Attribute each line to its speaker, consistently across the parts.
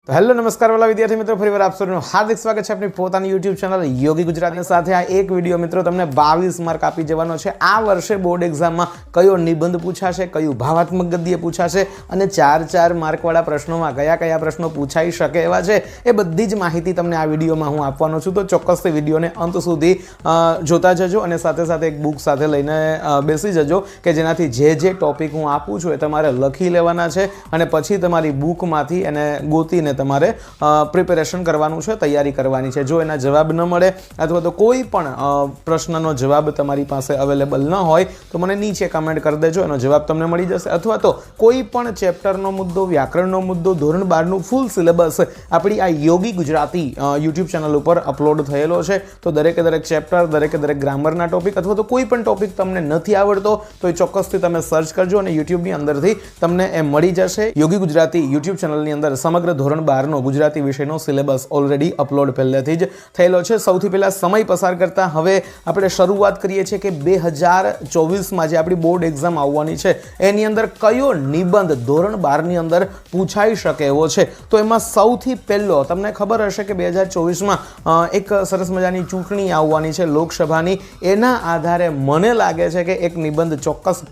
Speaker 1: तो हेलो नमस्कार वाला विद्यार्थी मित्रों फरीવાર આપ સૌનું હાર્દિક સ્વાગત છે આપણી પોતાની YouTube ચેનલ યોગી ગુજરાતની સાથે આ એક વિડિયો મિત્રો તમને 22 માર્ક આપી જવાનો છે। આ વર્ષે બોર્ડ એક્ઝામમાં કયો નિબંધ પૂછાશે, કયું ભાવાત્મક ગદ્ય પૂછાશે અને 4 માર્ક વાળા પ્રશ્નોમાં કયા પ્રશ્નો પૂછાઈ શકે એવા છે એ બધી જ માહિતી તમને આ વિડિયોમાં હું આપવાનો છું। તો ચોક્કસથી વિડિયોને અંત સુધી જોતા જજો અને સાથે સાથે એક બુક સાથે લઈને બેસી જજો કે જેનાથી જે ટોપિક હું આપું છું એ તમારે લખી લેવાના છે અને પછી તમારી બુકમાંથી એને ગોતીને તમારે પ્રિપેરેશન કરવાનું છે, તૈયારી કરવાની છે। જો એના જવાબ ન મળે અથવા તો કોઈ પણ પ્રશ્નનો જવાબ તમારી પાસે અવેલેબલ ન હોય તો મને નીચે કમેન્ટ કરી દેજો, એનો જવાબ તમને મળી જશે। અથવા તો કોઈ પણ ચેપ્ટરનો મુદ્દો, વ્યાકરણનો મુદ્દો, ધોરણ 12નું ફૂલ સિલેબસ આપણી આ યોગી ગુજરાતી યુટ્યુબ ચેનલ ઉપર અપલોડ થયેલો છે। તો દરેક ચેપ્ટર, દરેક ગ્રામરના ટોપિક અથવા તો કોઈ પણ ટોપિક તમને નથી આવડતો તો એ ચોક્કસથી તમે સર્ચ કરજો અને યુટ્યુબની અંદરથી તમને એ મળી જશે। યોગી ગુજરાતી યુટ્યુબ ચેનલની અંદર સમગ્ર ધોરણ 12નો ગુજરાતી વિષયનો સિલેબસ ઓલરેડી અપલોડ પહેલેથી જ થયેલો છે। સૌથી પહેલા સમય પસાર કરતા હવે આપણે શરૂઆત કરીએ છીએ કે 2024માં જે આપણી બોર્ડ એક્ઝામ આવવાની છે એની અંદર કયો નિબંધ ધોરણ 12ની અંદર પૂછાઈ શકે એવો છે। તો એમાં સૌથી પહેલો તમને ખબર હશે કે 2024માં એક સરસ મજાની ચૂંટણી આવવાની છે લોકસભાની, એના આધારે મને લાગે છે કે એક નિબંધ ચોક્કસ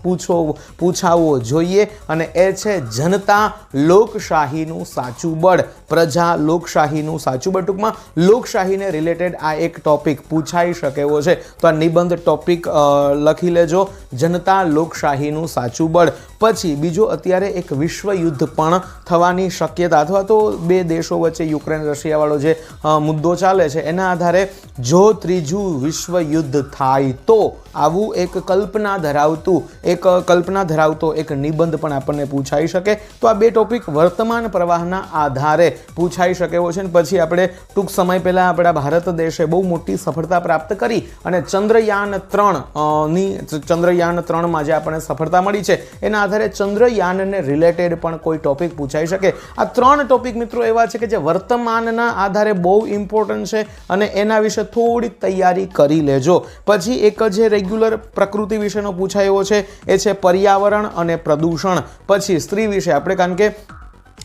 Speaker 1: પૂછાવવો જોઈએ અને એ છે જનતા લોકશાહીનું સાચું બળ, પ્રજા લોકશાહીનું સાચું બળ। ટૂંકમાં લોકશાહીને રિલેટેડ આ એક ટોપિક પૂછાઈ શકે એવો છે। તો આ નિબંધ ટોપિક લખી લેજો, જનતા લોકશાહીનું સાચું બળ। પછી બીજો અત્યારે એક વિશ્વ યુદ્ધ પણ થવાની શક્યતા અથવા તો બે દેશો વચ્ચે યુક્રેન રશિયા વાળો જે મુદ્દો ચાલે છે એના આધારે જો ત્રીજું વિશ્વ યુદ્ધ થાય તો આવું એક કલ્પના ધરાવતો એક નિબંધ પણ આપણને પૂછાઈ શકે। તો આ બે ટોપિક વર્તમાન પ્રવાહના આધારે પૂછાઈ શકે એવો છે। પછી આપણે ટૂંક સમય પહેલા આપણા ભારત દેશે બહુ મોટી સફળતા પ્રાપ્ત કરી અને ચંદ્રયાન 3માં જે આપણને સફળતા મળી છે એના આધારે ચંદ્રયાનને રિલેટેડ પણ કોઈ ટોપિક પૂછાઈ શકે। આ 3 ટોપિક મિત્રો એવા છે કે જે વર્તમાનના આધારે બહુ ઇમ્પોર્ટન્ટ છે અને એના વિશે થોડીક તૈયારી કરી લેજો। પછી એક જે રેગ્યુલર પ્રકૃતિ વિશેનો પૂછાયો છે એ છે પર્યાવરણ અને પ્રદૂષણ। પછી સ્ત્રી વિશે આપણે, કારણ કે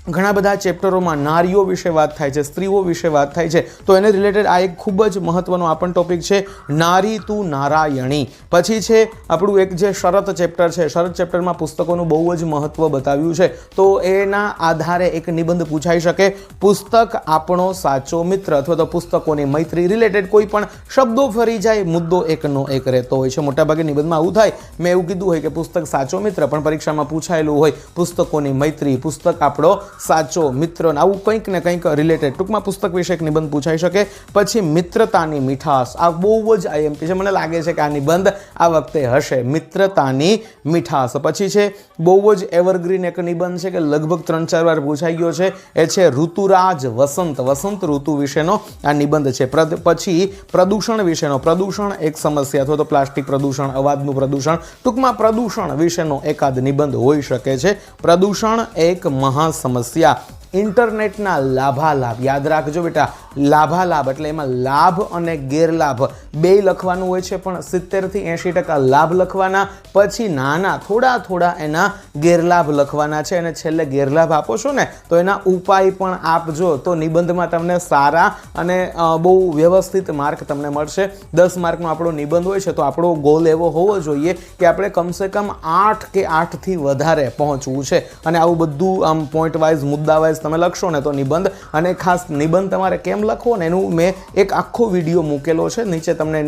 Speaker 1: ઘણા બધા ચેપ્ટરોમાં નારીઓ વિશે વાત થાય છે, સ્ત્રીઓ વિશે વાત થાય છે, તો એને રિલેટેડ આ એક ખૂબ જ મહત્વનો આપણ ટોપિક છે નારી તું નારાયણી। પછી છે આપણું એક જે શરત ચેપ્ટર છે, શરત ચેપ્ટરમાં પુસ્તકોનું બહુ જ મહત્વ બતાવ્યું છે તો એના આધારે એક નિબંધ પૂછાઈ શકે પુસ્તક આપણો સાચો મિત્ર અથવા તો પુસ્તકોની મૈત્રી રિલેટેડ કોઈ પણ શબ્દો ફરી જાય, મુદ્દો એકનો એક રહેતો હોય છે। મોટાભાગે નિબંધમાં આવું થાય, મેં એવું કીધું હોય કે પુસ્તક સાચો મિત્ર પણ પરીક્ષામાં પૂછાયેલું હોય પુસ્તકોની મૈત્રી, પુસ્તક આપણો સાચો મિત્ર, આવું કંઈક ને કંઈક રિલેટેડ ટૂંકમાં પુસ્તક વિશે એક નિબંધ પૂછાઈ શકે। પછી મિત્રતાની મીઠાશ, આ બહુ જ IMP છે, મને લાગે છે કે આ નિબંધ આ વખતે હશે, મિત્રતાની મીઠાશ। પછી છે બહુ જ એવરગ્રીન એક નિબંધ છે કે લગભગ 3-4 વાર પૂછાઈ ગયો છે, એ છે ઋતુરાજ વસંત ઋતુ વિશેનો આ નિબંધ છે। પછી પ્રદૂષણ વિશેનો, પ્રદૂષણ એક સમસ્યા અથવા તો પ્લાસ્ટિક પ્રદૂષણ, અવાજનું પ્રદૂષણ, ટૂંકમાં પ્રદૂષણ વિશેનો એકાદ નિબંધ હોઈ શકે છે। પ્રદૂષણ એક મહા સમસ્યા। ઇન્ટરનેટના લાભાલાભ, યાદ રાખજો બેટા, લાભાલાભ એટલે એમાં લાભ અને ગેરલાભ બે લખવાનું હોય છે પણ 70 થી 80% લાભ લખવાના, પછી નાના થોડા એના ગેરલાભ લખવાના છે અને છેલ્લે ગેરલાભ આપો છો ને તો એના ઉપાય પણ આપજો તો નિબંધમાં તમને સારા અને બહુ વ્યવસ્થિત માર્ક તમને મળશે। 10 માર્કનો આપણો નિબંધ હોય છે તો આપણો ગોલ એવો હોવો જોઈએ કે આપણે કમસે કમ 8 કે 8થી વધારે પહોંચવું છે અને આવું બધું આમ પોઈન્ટ વાઇઝ, મુદ્દા વાઇઝ તમે લખશો ને તો નિબંધ, અને ખાસ નિબંધ તમારે કેમ લખવો ને એનું મેં એક આખો વિડીયો મૂકેલો છે, નીચે તમને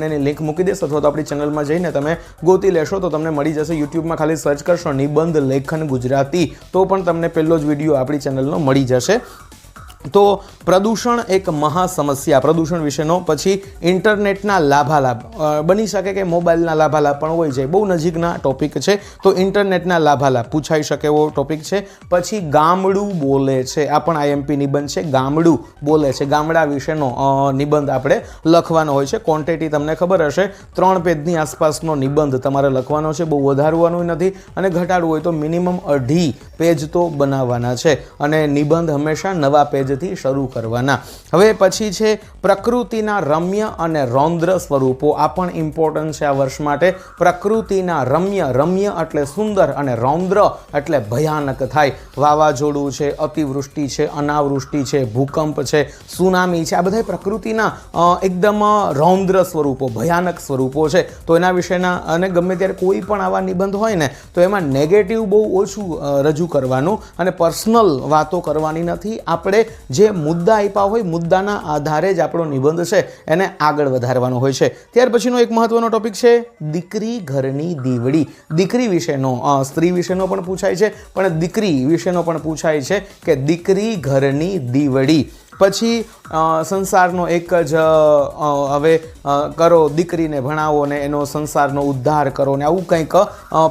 Speaker 1: એની લિંક મૂકી દઈશ અથવા તો આપણી ચેનલમાં જઈને તમે ગોતી લેશો તો તમને મળી જશે। યુટ્યુબમાં ખાલી સર્ચ કરશો નિબંધ લેખન ગુજરાતી તો પણ તમને પહેલો જ વિડીયો આપણી ચેનલનો મળી જશે। તો પ્રદૂષણ એક મહા સમસ્યા, પ્રદૂષણ વિશેનો। પછી ઇન્ટરનેટના લાભાલાભ, બની શકે કે મોબાઈલના લાભાલાભ પણ હોય છે, બહુ નજીકના ટોપિક છે તો ઇન્ટરનેટના લાભાલાભ પૂછાઈ શકે એવો ટોપિક છે। પછી ગામડું બોલે છે, આ પણ IMP નિબંધ છે, ગામડું બોલે છે, ગામડા વિશેનો નિબંધ આપણે લખવાનો હોય છે। ક્વોન્ટિટી તમને ખબર હશે 3 પેજની આસપાસનો નિબંધ તમારે લખવાનો છે, બહુ વધારવાનું નથી અને ઘટાડવું હોય તો મિનિમમ 2.5 પેજ તો બનાવવાના છે અને નિબંધ હંમેશા નવા પેજ આજથી શરૂ કરવાના. હવે પછી છે પ્રકૃતિના રમ્ય અને રૌદ્ર સ્વરૂપો. આ પણ ઇમ્પોર્ટન્ટ છે આ વર્ષ માટે. પ્રકૃતિના રમ્ય એટલે સુંદર અને રૌદ્ર એટલે ભયાનક થાય. વાવાઝોડું છે, અતિવૃષ્ટિ છે, અનાવૃષ્ટિ છે, ભૂકંપ છે, સુનામી છે, આ બધા પ્રકૃતિના એકદમ રૌદ્ર સ્વરૂપો, ભયાનક સ્વરૂપો છે. તો એના વિશેના અને ગમે ત્યારે કોઈ પણ આવા નિબંધ હોય ને તો એમાં નેગેટિવ બહુ ઓછું રજૂ કરવાનું અને પર્સનલ વાતો કરવાની નથી. આપણે જે મુદ્દા આપ્યા હોય મુદ્દાના આધારે જ આપણો નિબંધ છે એને આગળ વધારવાનો હોય છે. ત્યાર પછીનો એક મહત્વનો ટોપિક છે દીકરી ઘરની દીવડી. દીકરી વિશેનો, સ્ત્રી વિશેનો પણ પૂછાય છે પણ દીકરી વિશેનો પણ પૂછાય છે કે દીકરી ઘરની દીવડી. પછી સંસારનો એક જ હવે કરો, દીકરીને ભણાવો ને એનો સંસારનો ઉદ્ધાર કરો ને આવું કંઈક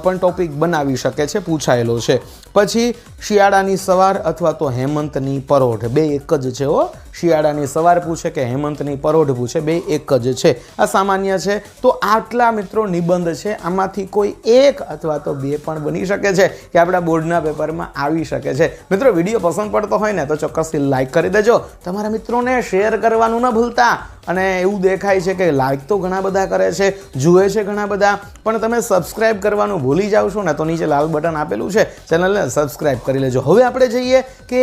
Speaker 1: પણ ટોપિક બનાવી શકે છે, પૂછાયેલો છે. પછી શિયાળાની સવાર અથવા તો હેમંતની પરોઢ, બે એક જ છે હો. શિયાળાની સવાર પૂછે કે હેમંતની પરોઢ પૂછે, બે એક જ છે. આ સામાન્ય છે. તો આટલા મિત્રો નિબંધ છે. આમાંથી કોઈ એક અથવા તો બે પણ બની શકે છે કે આપણા બોર્ડના પેપરમાં આવી શકે છે. મિત્રો વિડીયો પસંદ પડતો હોય ને તો ચોક્કસથી લાઈક કરી દેજો. તમારા મિત્રોને શેર કરવાનું ન ભૂલતા. અને એવું દેખાય છે કે લાઈક તો ઘણા બધા કરે છે, જુએ છે ઘણા બધા, પણ તમે સબસ્ક્રાઇબ કરવાનું ભૂલી જાવ છો ને તો નીચે લાલ બટન આપેલું છે, ચેનલને સબસ્ક્રાઇબ કરી લેજો. હવે આપણે જઈએ કે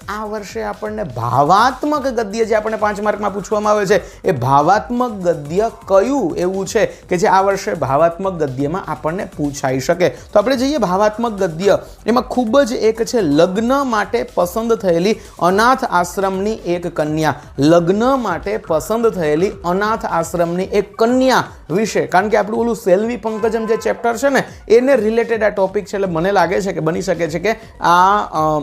Speaker 1: આ વર્ષે આપણને ભાવાત્મક ગદ્ય જે આપણને 5 માર્કમાં પૂછવામાં આવે છે એ ભાવાત્મક ગદ્ય કયું એવું છે કે જે આ વર્ષે ભાવાત્મક ગદ્યમાં આપણને પૂછાઈ શકે. તો આપણે જઈએ ભાવાત્મક ગદ્ય. એમાં ખૂબ જ એક છે લગ્ન માટે પસંદ થયેલી અનાથ આશ્રમની એક કન્યા. લગ્ન માટે પસંદ થયેલી અનાથ આશ્રમની એક કન્યા વિશે, કારણ કે આપણું ઓલું સેલ્વી પંકજમ જે ચેપ્ટર છે ને એને રિલેટેડ આ ટોપિક છે. એટલે મને લાગે છે કે બની શકે છે કે આ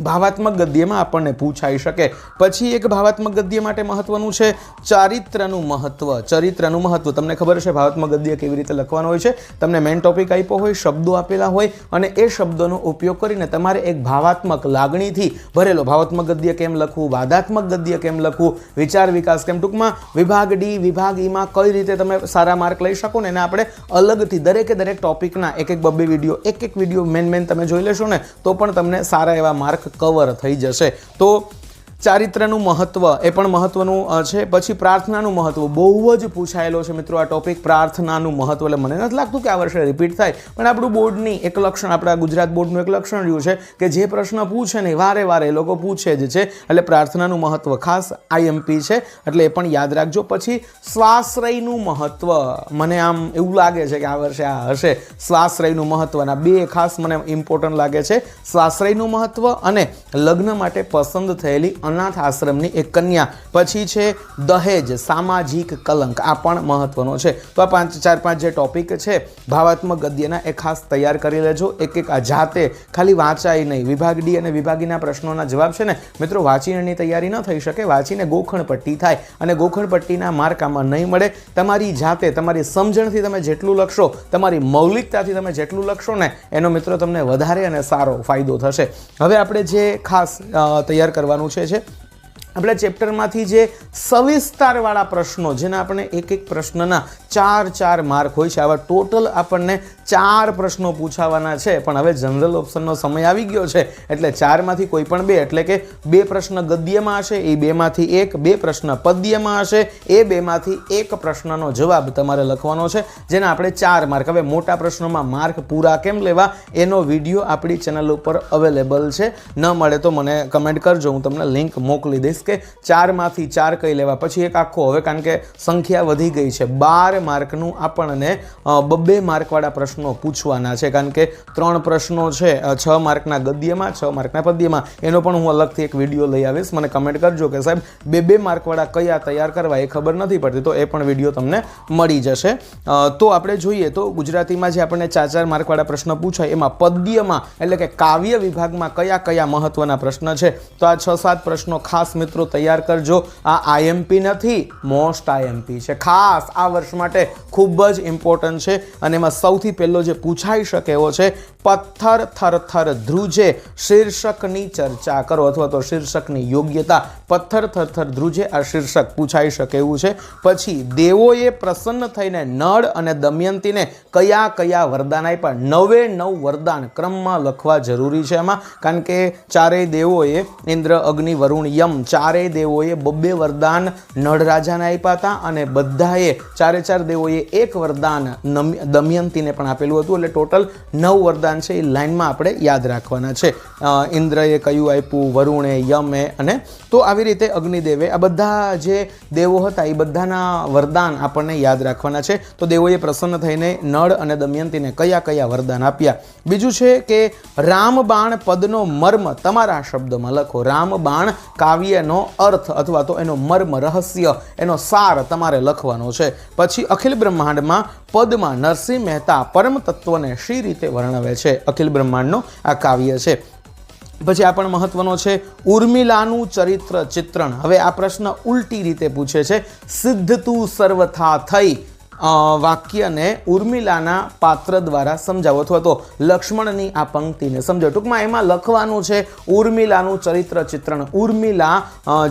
Speaker 1: ભાવાત્મક ગદ્યમાં આપણને પૂછાઈ શકે. પછી એક ભાવાત્મક ગદ્ય માટે મહત્વનું છે ચારિત્રનું મહત્વ. ચરિત્રનું મહત્વ તમને ખબર છે ભાવાત્મક ગદ્ય કેવી રીતે લખવાનો હોય છે. તમને મેઇન ટોપિક આપ્યો હોય, શબ્દો આપેલા હોય અને એ શબ્દોનો ઉપયોગ કરીને તમારે એક ભાવાત્મક લાગણીથી ભરેલો ભાવાત્મક ગદ્ય કેમ લખવું, વાદાત્મક ગદ્ય કેમ લખવું, વિચાર વિકાસ કેમ, ટૂંકમાં વિભાગ ડી, વિભાગ ઈમાં કઈ રીતે તમે સારા માર્ક લઈ શકો ને એને આપણે અલગથી દરેકે દરેક ટોપિકના એક બબ્બે વિડીયો, એક વિડીયો મેન તમે જોઈ લેશો ને તો પણ તમને સારા એવા માર્ક કવર થઈ જશે. તો ચારિત્રનું મહત્વ એ પણ મહત્વનું છે. પછી પ્રાર્થનાનું મહત્વ બહુ જ પૂછાયેલો છે મિત્રો આ ટોપિક, પ્રાર્થનાનું મહત્વ. એટલે મને નથી લાગતું કે આ વર્ષે રિપીટ થાય, પણ આપણું બોર્ડની એક લક્ષણ, આપણા ગુજરાત બોર્ડનું એક લક્ષણ રહ્યું છે કે જે પ્રશ્ન પૂછે ને વારે વારે એ લોકો પૂછે જ છે. એટલે પ્રાર્થનાનું મહત્વ ખાસ IMP છે, એટલે એ પણ યાદ રાખજો. પછી સ્વાશ્રયનું મહત્વ, મને આમ એવું લાગે છે કે આ વર્ષે આ હશે સ્વાશ્રયનું મહત્વના બે ખાસ મને ઇમ્પોર્ટન્ટ લાગે છે. સ્વાશ્રયનું મહત્વ અને લગ્ન માટે પસંદ થયેલી અનાથ આશ્રમની એક કન્યા. પછી છે દહેજ, સામાજિક કલંક, આ પણ મહત્વનો છે. તો આ 4-5 જે ટોપિક છે ભાવાત્મક ગદ્યના એ ખાસ તૈયાર કરી લેજો. એક આ જાતે ખાલી વાંચાય નહીં. વિભાગ ડી અને વિભાગીના પ્રશ્નોના જવાબ છે ને મિત્રો વાંચીને તૈયારી ન થઈ શકે, વાંચીને ગોખણ પટ્ટી થાય અને ગોખણ પટ્ટીના માર્ક આમાં નહીં મળે. તમારી જાતે, તમારી સમજણથી તમે જેટલું લખશો, તમારી મૌલિકતાથી તમે જેટલું લખશો ને એનો મિત્રો તમને વધારે અને સારો ફાયદો થશે. હવે આપણે જે ખાસ તૈયાર કરવાનું છે આપણા ચેપ્ટરમાંથી જે સવિસ્તારવાળા પ્રશ્નો, જેના આપણે એક પ્રશ્નના 4 માર્ક હોય છે, આવા ટોટલ આપણને 4 પ્રશ્નો પૂછાવાના છે. પણ હવે જનરલ ઓપ્શનનો સમય આવી ગયો છે એટલે 4માંથી કોઈ પણ 2, એટલે કે 2 પ્રશ્ન ગદ્યમાં હશે એ 2માંથી 1, 2 પ્રશ્ન પદ્યમાં હશે એ 2માંથી 1 પ્રશ્નનો જવાબ તમારે લખવાનો છે, જેના આપણે 4 માર્ક. હવે મોટા પ્રશ્નોમાં માર્ક પૂરા કેમ લેવા એનો વિડીયો આપણી ચેનલ ઉપર અવેલેબલ છે. ન મળે તો મને કમેન્ટ કરજો, હું તમને લિંક મોકલી દઈશ કે 4માંથી 4 કઈ લેવા. પછી એક આખો, હવે કારણ કે સંખ્યા વધી ગઈ છે, 12 માર્કનું આપણને 2 માર્કવાળા પ્રશ્નો પૂછવાના છે. કારણ કે 3 પ્રશ્નો છે 6 માર્કના ગદ્યમાં, 6 માર્કના પદ્યમાં. એનો પણ હું અલગથી એક વિડીયો લઈ આવીશ. મને કમેન્ટ કરજો કે સાહેબ 2 માર્કવાળા કયા તૈયાર કરવા એ ખબર નથી પડતી, તો એ પણ વિડીયો તમને મળી જશે. તો આપણે જોઈએ તો ગુજરાતીમાં જે આપણને 4 માર્કવાળા પ્રશ્ન પૂછાય એમાં પદ્યમાં એટલે કે કાવ્ય વિભાગમાં કયા મહત્વના પ્રશ્ન છે, તો આ 6-7 પ્રશ્નો ખાસ મિત્રો તૈયાર કરજો. આ IMP નથી, મોસ્ટ IMP છે. ખાસ આ વર્ષ માટે માટે ખૂબ જ ઇમ્પોર્ટન્ટ છે અને એમાં સૌથી પહેલો જે પૂછાઈ શકે એવો છે પથ્થર થરથર ધ્રુજે શીર્ષકની ચર્ચા કરો અથવા તો શીર્ષકની યોગ્યતા. પથ્થર થરથર ધ્રુજે આ શીર્ષક પૂછાઈ શકે એવું છે. પછી દેવોએ પ્રસન્ન થઈને નળ અને દમયંતીને કયા કયા વરદાન આપ્યા? 9 વરદાન ક્રમમાં લખવા જરૂરી છે એમાં, કારણ કે ચારેય દેવોએ ઇન્દ્ર અગ્નિ વરુણ યમ ચારેય દેવોએ 2 વરદાન નળ રાજાને આપ્યા હતા અને બધાએ ચારે દેવોએ 1 વરદાન દમયંતીને પણ આપેલું હતું. એટલે ટોટલ 9 વરદાન છે એ લાઈનમાં આપણે યાદ રાખવાના છે. ઇન્દ્રએ કયું આપ્યું, વરુણે, યમે અને તો આવી રીતે અગ્નિદેવે આ બધા જે દેવો હતા એ બધાના વરદાન આપણને યાદ રાખવાના છે. તો દેવોએ પ્રસન્ન થઈને નળ અને દમયંતીને કયા કયા વરદાન આપ્યા. બીજું છે કે રામબાણ પદનો મર્મ તમારા શબ્દમાં લખો. રામબાણ કાવ્યનો અર્થ અથવા તો એનો મર્મ, રહસ્ય, એનો સાર તમારે લખવાનો છે. પછી અખિલ બ્રહ્માંડમાં પદમાં નરસિંહ મહેતા પરમ તત્વને શી રીતે વર્ણવે છે? અખિલ બ્રહ્માંડનો આ કાવ્ય છે. પછી આ પણ મહત્વનો છે ઉર્મિલાનું ચરિત્ર ચિત્રણ. હવે આ પ્રશ્ન ઉલટી રીતે પૂછે છે. સિદ્ધ તું સર્વથા થઈ વાક્યને ઉર્મિલાના પાત્ર દ્વારા સમજાવો અથવા તો લક્ષ્મણની આ પંક્તિને સમજાવો. ટૂંકમાં એમાં લખવાનું છે ઉર્મિલાનું ચરિત્ર ચિત્રણ. ઉર્મિલા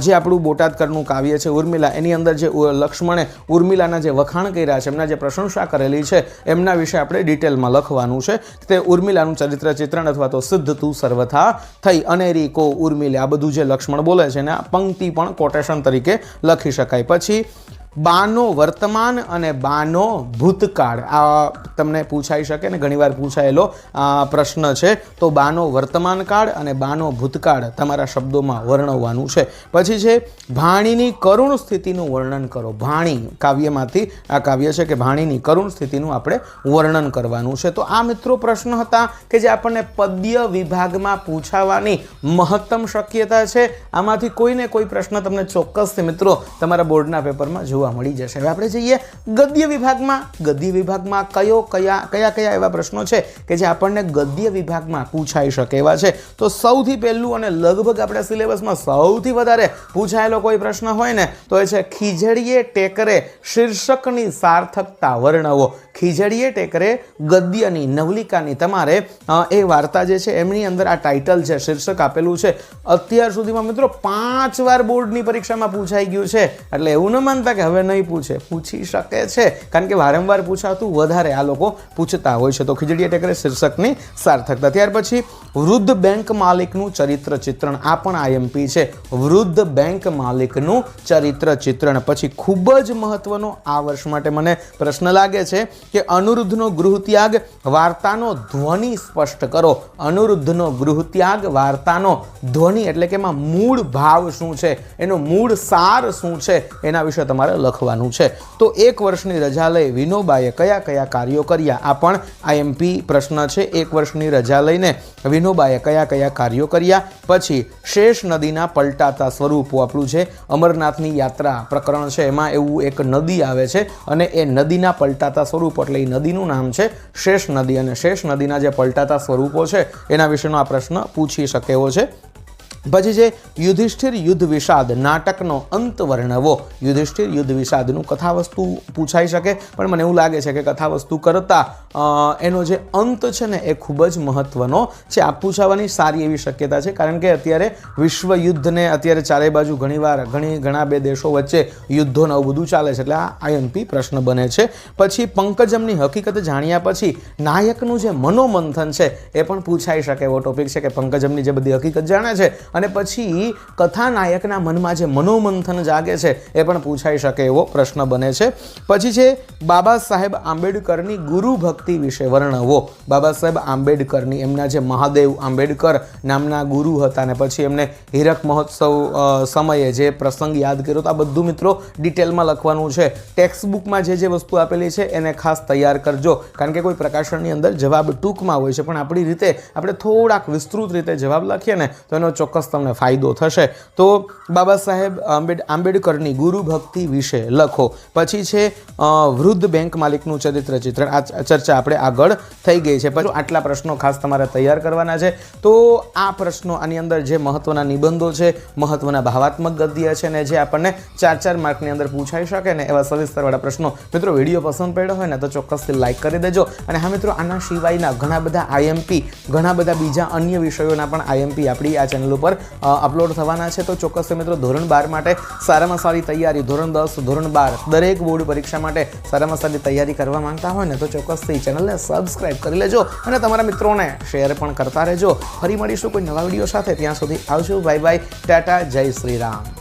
Speaker 1: જે આપણું બોટાદકરનું કાવ્ય છે ઉર્મિલા, એની અંદર જે લક્ષ્મણે ઉર્મિલાના જે વખાણ કર્યા છે, એમના જે પ્રશંસા કરેલી છે એમના વિશે આપણે ડિટેલમાં લખવાનું છે. તે ઉર્મિલાનું ચરિત્ર ચિત્રણ અથવા તો સિદ્ધ તું સર્વથા થઈ અનેરી કો ઉર્મિલા, આ બધું જે લક્ષ્મણ બોલે છે એને આ પંક્તિ પણ કોટેશન તરીકે લખી શકાય. પછી બાનો વર્તમાન અને બાનો ભૂતકાળ આ તમને પૂછાઈ શકે ને ઘણીવાર પૂછાયેલો પ્રશ્ન છે. તો બાનો વર્તમાન કાળ અને બાનો ભૂતકાળ તમારા શબ્દોમાં વર્ણવવાનું છે. પછી છે ભાણીની કરુણ સ્થિતિનું વર્ણન કરો. ભાણી કાવ્યમાંથી આ કાવ્ય છે કે ભાણીની કરુણ સ્થિતિનું આપણે વર્ણન કરવાનું છે. તો આ મિત્રો પ્રશ્ન હતા કે જે આપણને પદ્ય વિભાગમાં પૂછાવાની મહત્તમ શક્યતા છે. આમાંથી કોઈને કોઈ પ્રશ્ન તમને ચોક્કસથી મિત્રો તમારા બોર્ડના પેપરમાં જોવા મળી જશે. હવે આપણે જઈએ ગદ્ય વિભાગમાં. ગદ્ય વિભાગમાં કયા એવા પ્રશ્નો છે કે જે આપણને ગદ્ય વિભાગમાં પૂછાઈ શકે એવા છે? તો સૌથી પહેલું અને લગભગ આપણા સિલેબસમાં સૌથી વધારે પૂછાયેલો કોઈ પ્રશ્ન હોય ને તો એ છે ખીજડીએ ટેકરે શીર્ષકની સાર્થકતા વર્ણવો. ખીજડીએ ટેકરે ગદ્યની નવલિકાની તમારે એ વાર્તા જે છે એમની અંદર આ ટાઇટલ છે, શીર્ષક આપેલું છે. અત્યાર સુધીમાં મિત્રો 5 વાર બોર્ડની પરીક્ષામાં પૂછાઈ ગયું છે. એટલે એવું ન માનતા કે હવે નહીં પૂછે, પૂછી શકે છે, કારણ કે વારંવાર પૂછાતું વધારે આ લોકો પૂછતા હોય છે. તો ખીજડીએ ટેકરે શીર્ષકની સાર્થકતા. ત્યાર પછી વૃદ્ધ બેંક માલિકનું ચરિત્ર ચિત્રણ. આ પણ આઈએમપી છે, વૃદ્ધ બેંક માલિકનું ચરિત્ર ચિત્રણ. પછી ખૂબ જ મહત્વનો આ વર્ષ માટે મને પ્રશ્ન લાગે છે કે અનુરુદ્ધનો ગૃહત્યાગ વાર્તાનો ધ્વનિ સ્પષ્ટ કરો. અનુરુદ્ધનો ગૃહત્યાગ વાર્તાનો ધ્વનિ એટલે કે એમાં મૂળ ભાવ શું છે, એનો મૂળ સાર શું છે એના વિશે તમારે લખવાનું છે. તો 1 વર્ષની રજા લઈ વિનોબાએ કયા કયા કાર્યો કર્યા? આ પણ આઈએમપી પ્રશ્ન છે. 1 વર્ષની રજા લઈને વિનોબાએ કયા કયા કાર્યો કર્યા? પછી શેષ નદીના પલટાતા સ્વરૂપો. આપણું છે અમરનાથની યાત્રા પ્રકરણ છે, એમાં એવું એક નદી આવે છે અને એ નદીના પલટાતા સ્વરૂપો એટલે એ નદીનું નામ છે શેષ નદી અને શેષ નદીના જે પલટાતા સ્વરૂપો છે એના વિશેનો આ પ્રશ્ન પૂછી શકે એવો છે. પછી છે યુધિષ્ઠિર યુદ્ધ વિષાદ નાટકનો અંત વર્ણવો. યુધિષ્ઠિર યુદ્ધ વિષાદનું કથાવસ્તુ પૂછાઈ શકે, પણ મને એવું લાગે છે કે કથાવસ્તુ કરતાં એનો જે અંત છે ને એ ખૂબ જ મહત્વનો છે. આ પૂછાવાની સારી એવી શક્યતા છે, કારણ કે અત્યારે વિશ્વ યુદ્ધને અત્યારે ચારે બાજુ ઘણા 2 દેશો વચ્ચે યુદ્ધો ને બધું ચાલે છે, એટલે આ આઈએમપી પ્રશ્ન બને છે. પછી પંકજમની હકીકત જાણ્યા પછી નાયકનું જે મનોમંથન છે એ પણ પૂછાઈ શકે એવો ટોપિક છે કે પંકજમની જે બધી હકીકત જાણે છે અને પછી કથાનાયકના મનમાં જે મનોમંથન જાગે છે એ પણ પૂછાઈ શકે એવો પ્રશ્ન બને છે. પછી છે બાબા સાહેબ આંબેડકરની ગુરુ ભક્તિ વિશે વર્ણવો. બાબા સાહેબ આંબેડકરની એમના જે મહાદેવ આંબેડકર નામના ગુરુ હતા અને પછી એમને હીરક મહોત્સવ સમયે જે પ્રસંગ યાદ કર્યો તો આ બધું મિત્રો ડિટેલમાં લખવાનું છે. ટેક્સ્ટ બુકમાં જે વસ્તુ આપેલી છે એને ખાસ તૈયાર કરજો, કારણ કે કોઈ પ્રકાશનની અંદર જવાબ ટૂંકમાં હોય છે, પણ આપણી રીતે આપણે થોડાક વિસ્તૃત રીતે જવાબ લખીએ ને તો એનો ચોક્કસ ચોક્કસ તમને ફાયદો થશે. તો બાબા સાહેબ આંબેડકરની ગુરુ ભક્તિ વિશે લખો. પછી છે વૃદ્ધ બેંક માલિકનું ચરિત્ર ચિત્રણ. આ ચર્ચા આપણે આગળ થઈ ગઈ છે. પછી આટલા પ્રશ્નો ખાસ તમારે તૈયાર કરવાના છે. તો આ પ્રશ્નો આની અંદર જે મહત્વના નિબંધો છે, મહત્વના ભાવાત્મક ગદ્ય છે ને જે આપણને 4 માર્કની અંદર પૂછાઈ શકે ને એવા સવિસ્તરવાળા પ્રશ્નો. મિત્રો વિડીયો પસંદ પડ્યો હોય ને તો ચોક્કસથી લાઇક કરી દેજો. અને હા મિત્રો, આના સિવાયના ઘણા બધા આઈએમપી, ઘણા બધા બીજા અન્ય વિષયોના પણ આઈએમપી આપણી આ ચેનલ ઉપર અપલોડ થવાના છે. તો ચોક્કસથી મિત્રો ધોરણ 12 માટે સારામાં સારી તૈયારી, ધોરણ 10, ધોરણ 12 દરેક બોર્ડ પરીક્ષા માટે સારામાં સારી તૈયારી કરવા માંગતા હોય ને તો ચોક્કસથી ચેનલને સબસ્ક્રાઇબ કરી લેજો અને તમારા મિત્રોને શેર પણ કરતા રહેજો. ફરી મળીશું કોઈ નવા વિડીયો સાથે. ત્યાં સુધી આવજો. બાય બાય, ટાટા, જય શ્રી રામ.